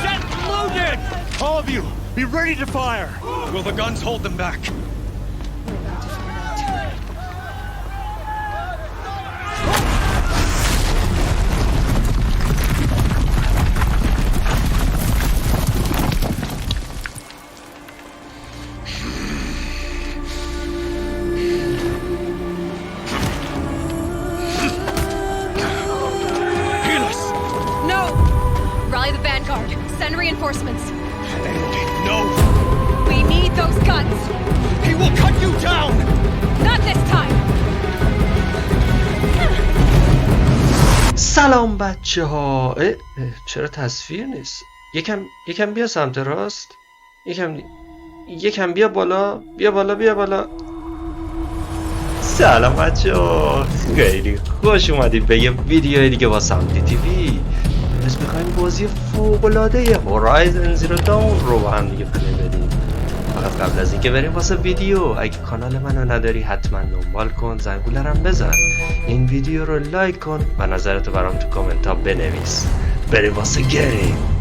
Set loaded! All of you, be ready to fire! Will the guns hold them back? Reinforcements. No! We need those guns! He will cut you down! Not this time! سلام بچه ها. چرا تصویر نیست؟ یکم بیا سمت راست. یکم بیا بالا. بیا بالا. سلام بچه ها، خیلی خوش اومدید به یه ویدیو دیگه با سمتی تیوی. امروز میخوایم بازی فوق‌العاده هورایزن زیرو داون رو با هم دیگه پلی بدیم. فقط قبل از اینکه بریم واسه ویدیو، اگه کانال منو نداری حتما دنبال کن، زنگوله رو بزن، این ویدیو رو لایک کن و نظرتو برام تو کامنت ها بنویس. بریم واسه گیم.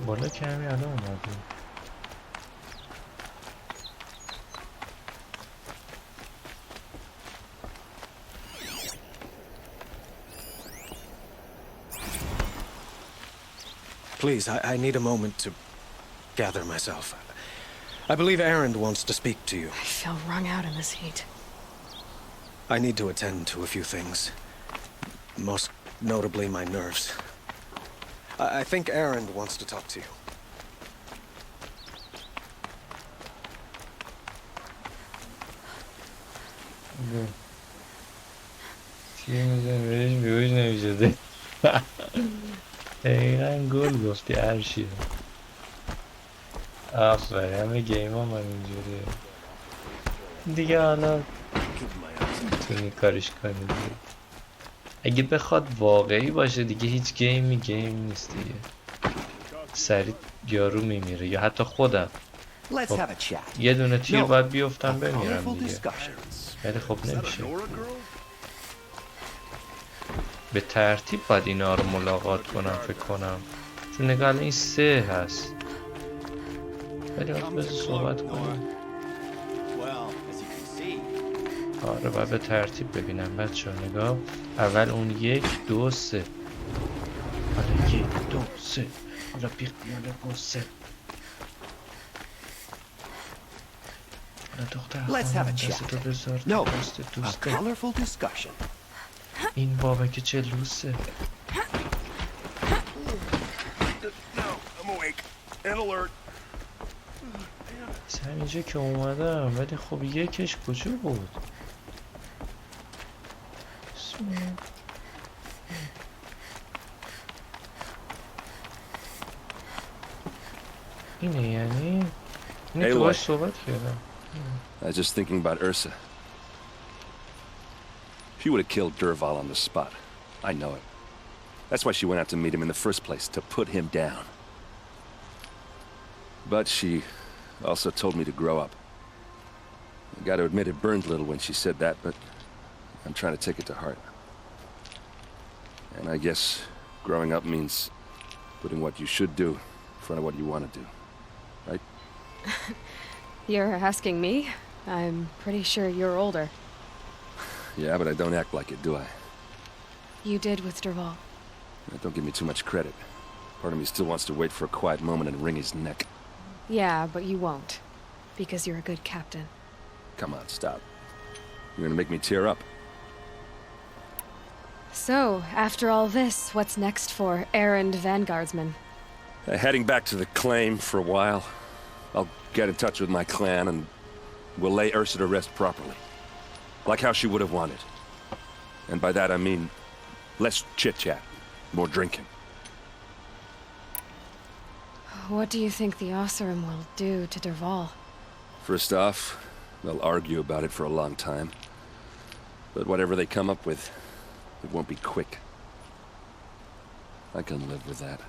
بالا کمی الان اومده. Please, I need a moment to gather myself. I believe Erend wants to speak to you. I feel wrung out in this heat. I need to attend to a few things. Most notably my nerves. I think Erend wants to talk to you. دقیقا گل گفتی عرشی. آفرین، همه گیم ها من اینجوریه دیگه. حالا میتونی کارش کنی دیگه. اگه بخواد واقعی باشه دیگه هیچ گیم نیست دیگه. سریع یارو میمیره یا حتی خودم. خب یه دونه تیر باید بیفتم بمیرم دیگه، ولی خب نمیشه. به ترتیب باید اینا رو ملاقات کنم فکر کنم، چون نگاه این 3 هست. ولی باید بذار صحبت کنم. آره باید به ترتیب ببینم بچه ها. نگاه اول اون 1 2 3. حالا 1 2 3. حالا بیخیال قصه. دختر خانم دستتو بذار تو دست دوسته. این بابک چه لوسه. همینجا که اومدم، ولی خب یکش کجا بود؟ اینه یعنی؟ اینه که باش صحبت کردم. I was just thinking about Ursa. She would have killed Derval on the spot. I know it. That's why she went out to meet him in the first place, to put him down. But she also told me to grow up. I gotta admit it burned a little when she said that, but I'm trying to take it to heart. And I guess growing up means putting what you should do in front of what you want to do. Right? You're asking me? I'm pretty sure you're older. Yeah, but I don't act like it, do I? You did with Derval. Don't give me too much credit. Part of me still wants to wait for a quiet moment and wring his neck. Yeah, but you won't. Because you're a good captain. Come on, stop. You're gonna make me tear up. So, after all this, what's next for Erend Vanguardsman? Heading back to the claim for a while. I'll get in touch with my clan and we'll lay Ursa to rest properly. Like how she would have wanted. And by that I mean less chit-chat, more drinking. What do you think the Oseram will do to Derval? First off, they'll argue about it for a long time. But whatever they come up with, it won't be quick. I can live with that.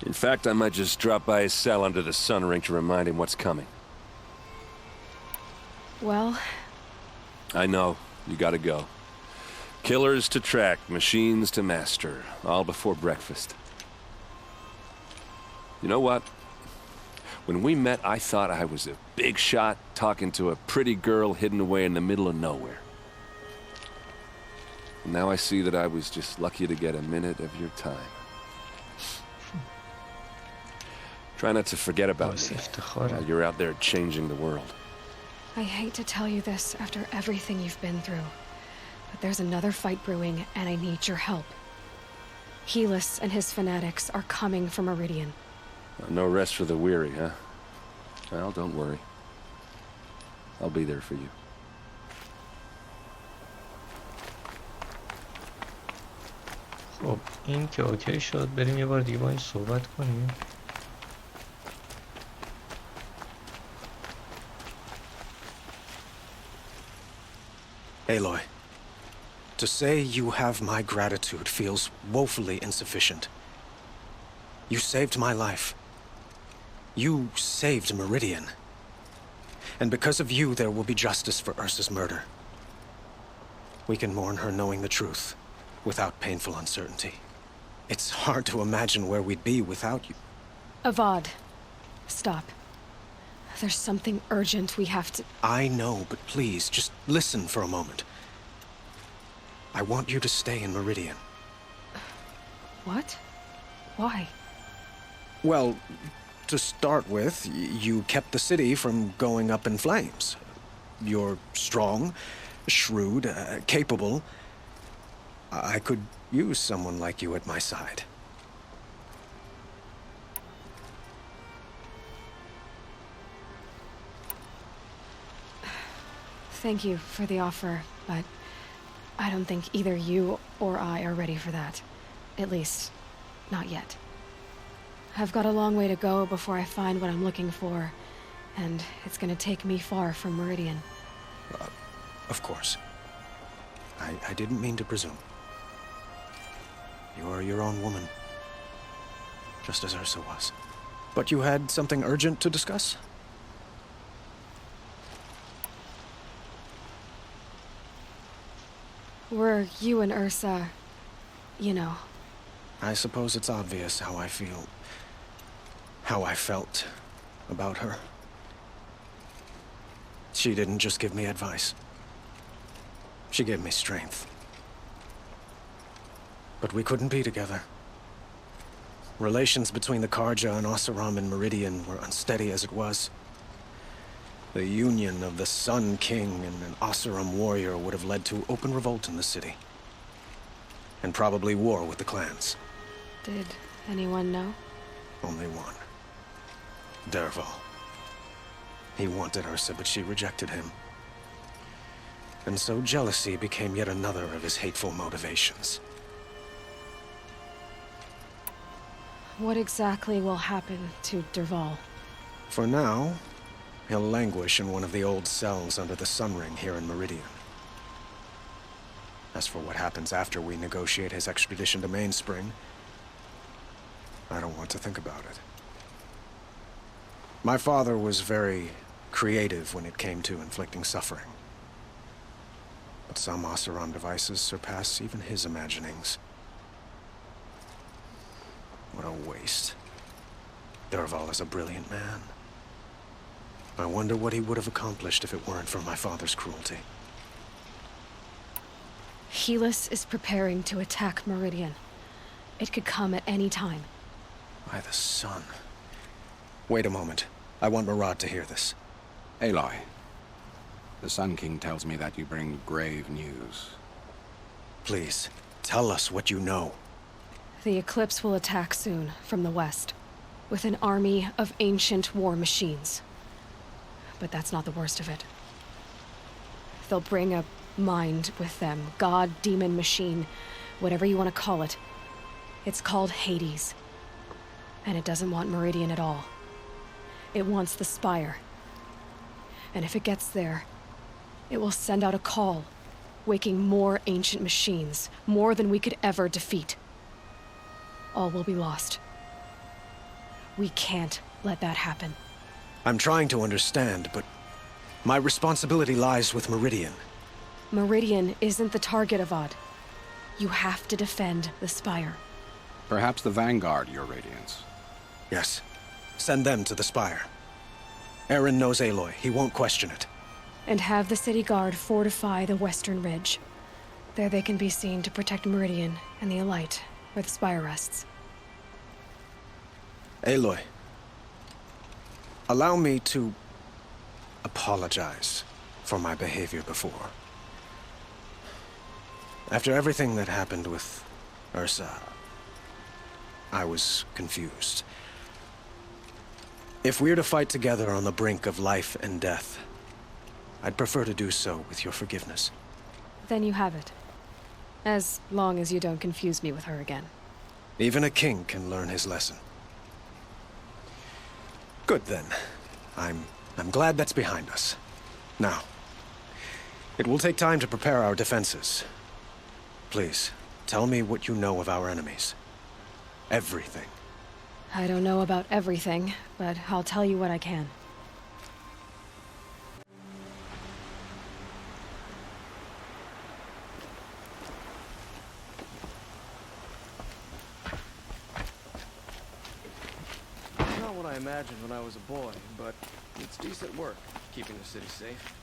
In fact, I might just drop by his cell under the sun ring to remind him what's coming. Well... I know. You gotta go. Killers to track, machines to master. All before breakfast. You know what? When we met, I thought I was a big shot talking to a pretty girl hidden away in the middle of nowhere. And now I see that I was just lucky to get a minute of your time. Try not to forget about me while you're out there changing the world. I hate to tell you this after everything you've been through, but there's another fight brewing and I need your help. Helis and his fanatics are coming for Meridian. No rest for the weary, huh? Well, don't worry. I'll be there for you. خب این که اوکی شد، بریم یه بار دیگه با این صحبت کنیم. Aloy, to say you have my gratitude feels woefully insufficient. You saved my life. You saved Meridian. And because of you, there will be justice for Ursa's murder. We can mourn her knowing the truth, without painful uncertainty. It's hard to imagine where we'd be without you. Avad, stop. There's something urgent we have to... I know, but please, just listen for a moment. I want you to stay in Meridian. What? Why? Well, to start with, you kept the city from going up in flames. You're strong, shrewd, capable. I could use someone like you at my side. Thank you for the offer, but I don't think either you or I are ready for that. At least, not yet. I've got a long way to go before I find what I'm looking for, and it's gonna take me far from Meridian. Of course. I didn't mean to presume. You are your own woman. Just as Ursa was. But you had something urgent to discuss? Were you and Ursa, you know... I suppose it's obvious how I feel. How I felt about her. She didn't just give me advice. She gave me strength. But we couldn't be together. Relations between the Karja and Oseram and Meridian were unsteady as it was. The union of the Sun King and an Oseram warrior would have led to open revolt in the city. And probably war with the clans. Did anyone know? Only one. Dervahl. He wanted Ursa, but she rejected him. And so jealousy became yet another of his hateful motivations. What exactly will happen to Dervahl? For now, he'll languish in one of the old cells under the Sun Ring here in Meridian. As for what happens after we negotiate his extradition to Mainspring, I don't want to think about it. My father was very creative when it came to inflicting suffering. But some Oseram devices surpass even his imaginings. What a waste. Dervahl is a brilliant man. I wonder what he would have accomplished if it weren't for my father's cruelty. Helis is preparing to attack Meridian. It could come at any time. By the sun. Wait a moment. I want Murad to hear this. Aloy, the Sun King tells me that you bring grave news. Please, tell us what you know. The Eclipse will attack soon, from the west, with an army of ancient war machines. But that's not the worst of it. They'll bring a mind with them, god, demon, machine, whatever you want to call it. It's called Hades. And it doesn't want Meridian at all. It wants the Spire. And if it gets there, it will send out a call, waking more ancient machines, more than we could ever defeat. All will be lost. We can't let that happen. I'm trying to understand, but my responsibility lies with Meridian. Meridian isn't the target, Avad. You have to defend the Spire. Perhaps the Vanguard, Your Radiance. Yes. Send them to the Spire. Aaron knows Aloy. He won't question it. And have the city guard fortify the western ridge. There they can be seen to protect Meridian and the Elite, where the Spire rests. Aloy, allow me to apologize for my behavior before. After everything that happened with Ursa, I was confused. If we're to fight together on the brink of life and death, I'd prefer to do so with your forgiveness. Then you have it. As long as you don't confuse me with her again. Even a king can learn his lesson. Good then. I'm glad that's behind us. Now, it will take time to prepare our defenses. Please, tell me what you know of our enemies. Everything. I don't know about everything, but I'll tell you what I can. Not what I imagined when I was a boy, but it's decent work, keeping the city safe.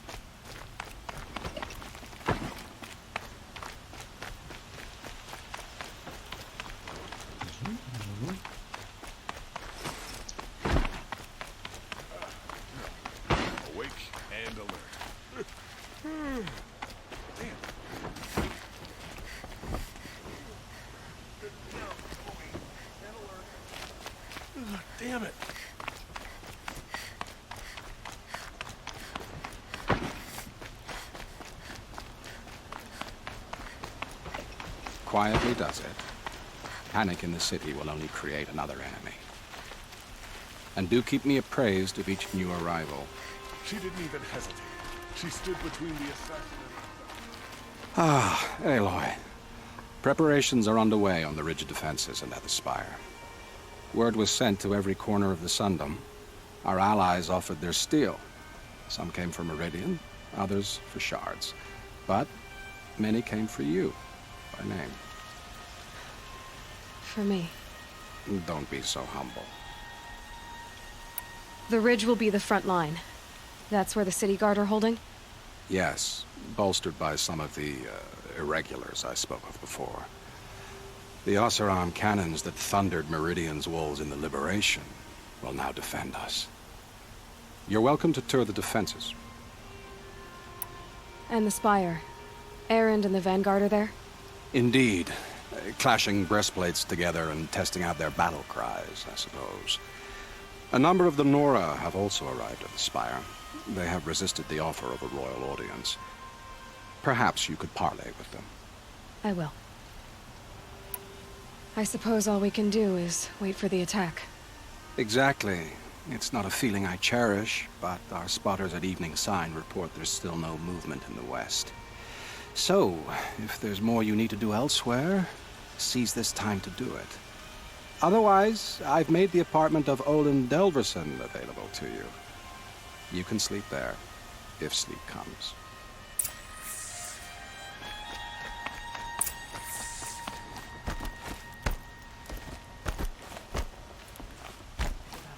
Awake and alert. Damn it. Quietly does it. Panic in the city will only create another enemy. And do keep me appraised of each new arrival. She didn't even hesitate. She stood between the assassin and... Ah, Aloy. Preparations are underway on the ridge defenses and at the Spire. Word was sent to every corner of the Sundom. Our allies offered their steel. Some came for Meridian, others for shards. But many came for you, by name. For me. Don't be so humble. The ridge will be the front line. That's where the city guard are holding? Yes, bolstered by some of the irregulars I spoke of before. The Oseram cannons that thundered Meridian's walls in the Liberation will now defend us. You're welcome to tour the defenses. And the Spire. Erend and the Vanguard are there? Indeed. Clashing breastplates together and testing out their battle cries, I suppose. A number of the Nora have also arrived at the Spire. They have resisted the offer of a royal audience. Perhaps you could parley with them. I will. I suppose all we can do is wait for the attack. Exactly. It's not a feeling I cherish, but our spotters at Evening Sign report there's still no movement in the west. So, if there's more you need to do elsewhere, seize this time to do it. Otherwise, I've made the apartment of Olin Delverson available to you. You can sleep there, if sleep comes.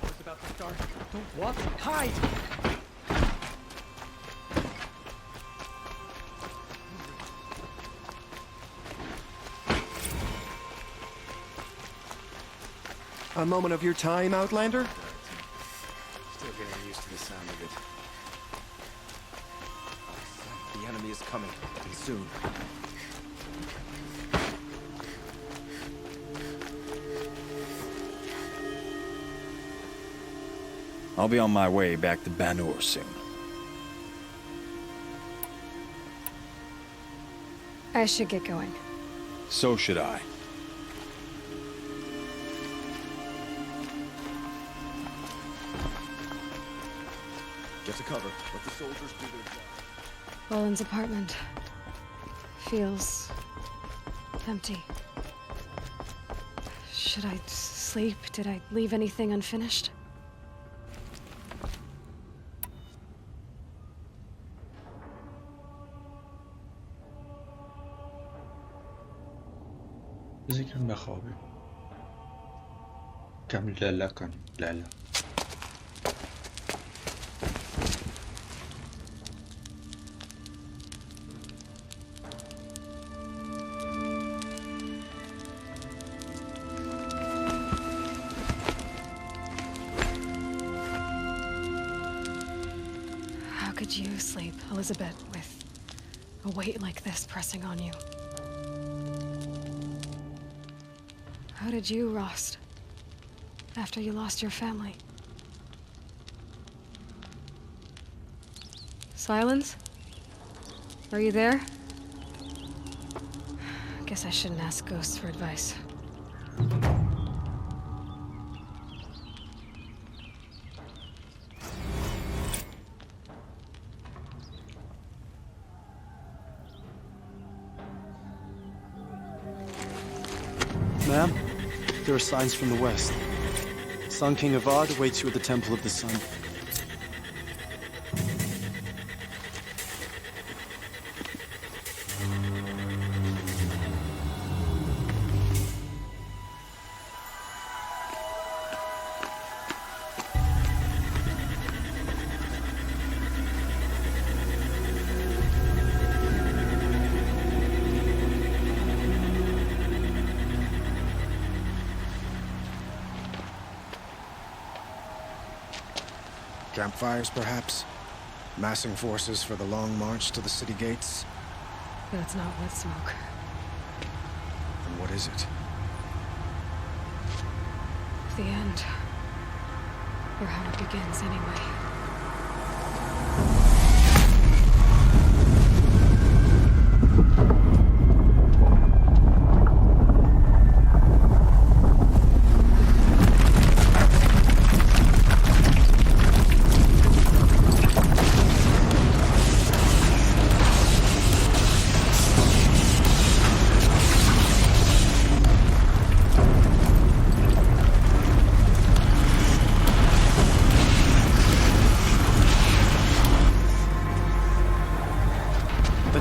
It's about to start. Don't walk. Hide! A moment of your time, Outlander? Still getting used to the sound of it. The enemy is coming, and soon. I'll be on my way back to Banur soon. I should get going. So should I. Get to cover. Let the soldiers do their job. Olin's apartment feels empty. Should I Sleep? Did I leave anything unfinished? بذار کم بخوابیم کم لالا کنیم لالا How could you sleep, Elizabeth, with a weight like this pressing on you? How did you, Rost, after you lost your family? Silence? Are you there? Guess I shouldn't ask ghosts for advice. Ma'am, there are signs from the west. Sun King Avad awaits you at the Temple of the Sun. Campfires, perhaps? Massing forces for the long march to the city gates? That's not with smoke. And what is it? The end. Or how it begins, anyway.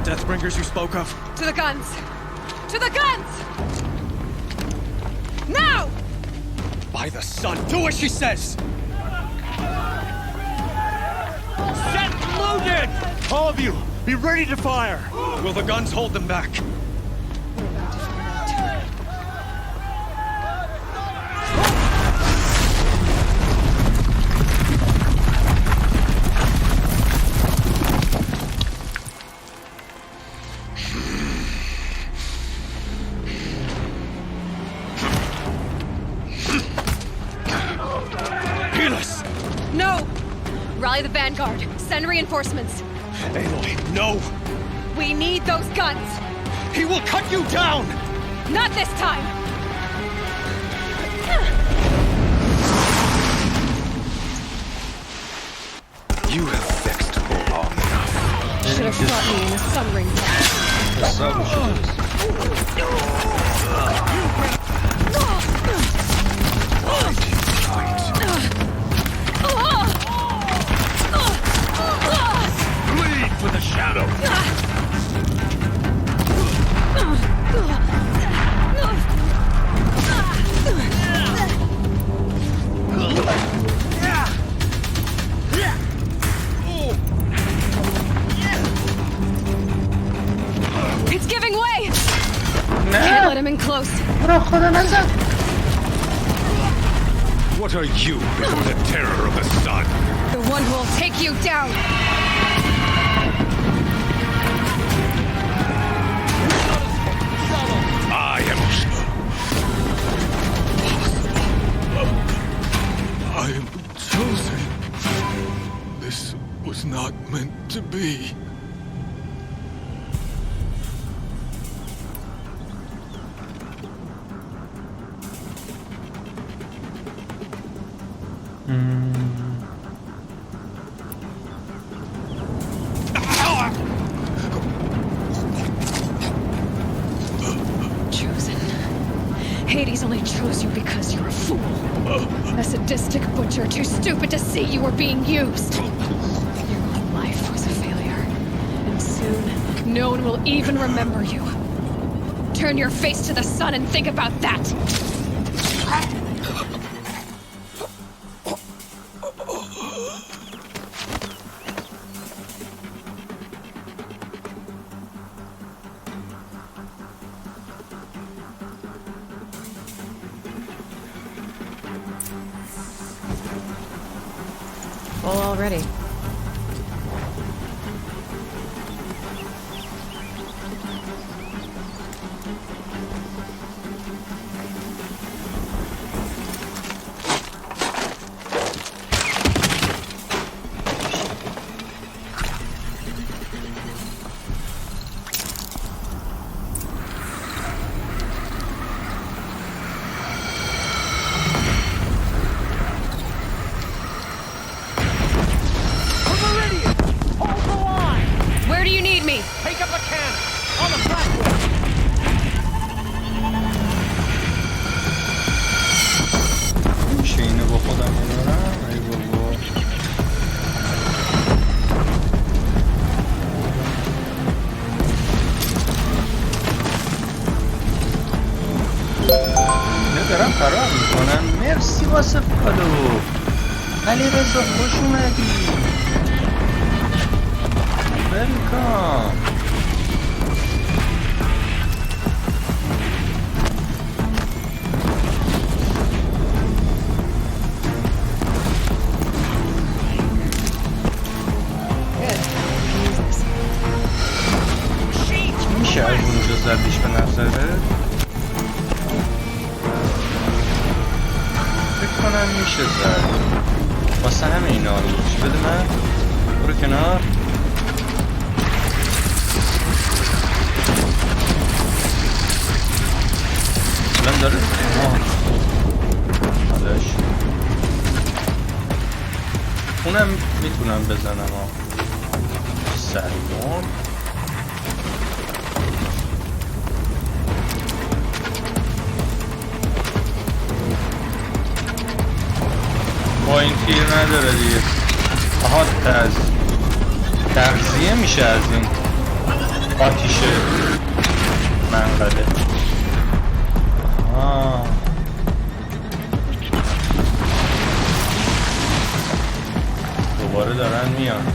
Deathbringers you spoke of? To the guns! To the guns! Now! By the sun, do as she says! Set loaded! All of you, be ready to fire! Will the guns hold them back? We're about to find out. No! Rally the vanguard. Send reinforcements. Aloy, no! We need those guns! He will cut you down! Not this time! You have fixed long enough. Should have fought me in a sun ring Bleed for the shadow! It's giving way! Can't let him in close. What are you before the terror of the sun? The one who will take you down! I am I am chosen. This was not meant to be. Chosen. Hades only chose you because you're a fool. sadistic butcher, too stupid to see you were being used. Your whole life was a failure. And soon, no one will even remember you. Turn your face to the sun and think about that. Full already. مرسی واسه فالو. علی رضا خوش اومدی. ویلکام. میشه از اونجا زدیش به نظره؟ کنم میشه زد واسه همه اینا چی بده من برو کنار. الان داره حالش اونم میتونم بزنم سریمون. با این تیر نداره دیگه. آها تغذیه میشه از این آتیش منقله. دوباره دارن میان.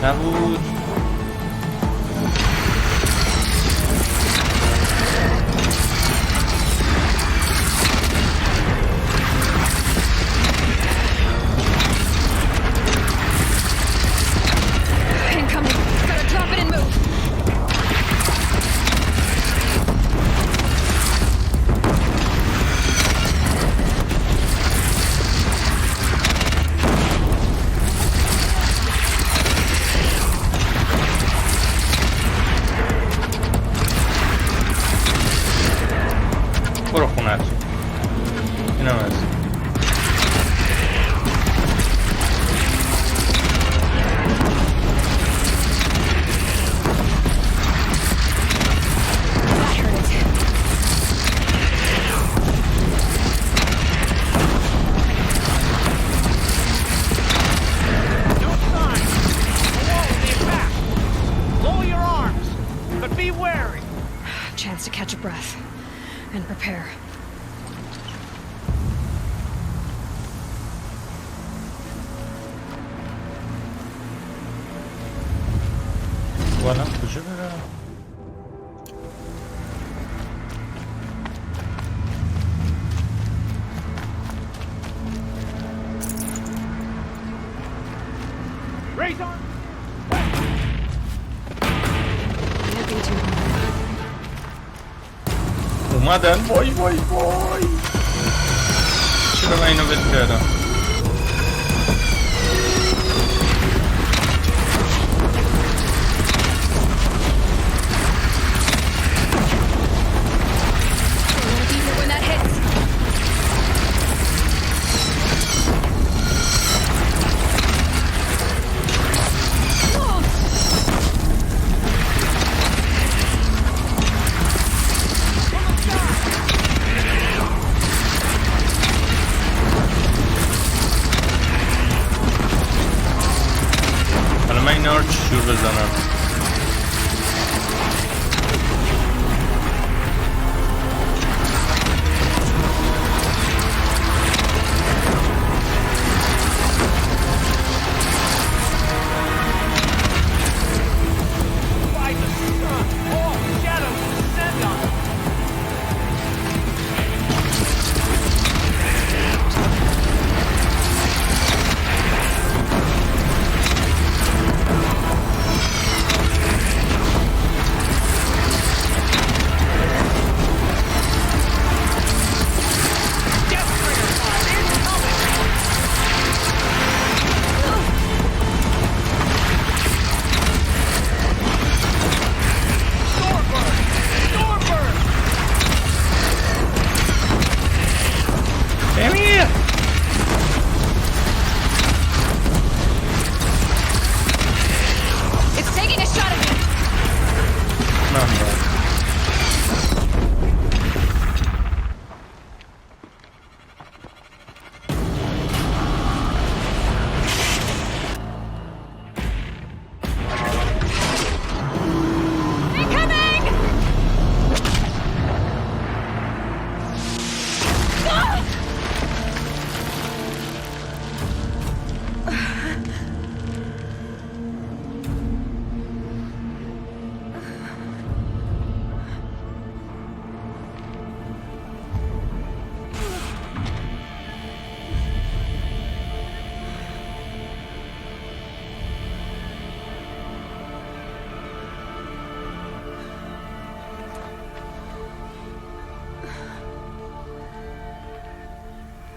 نبود. برو خونت. اینم از Chance to catch a breath and prepare. والا کجا برم؟ اومدن. وای وای وای چرا من اینو بهت کردم؟ اینا رو شور بزنم.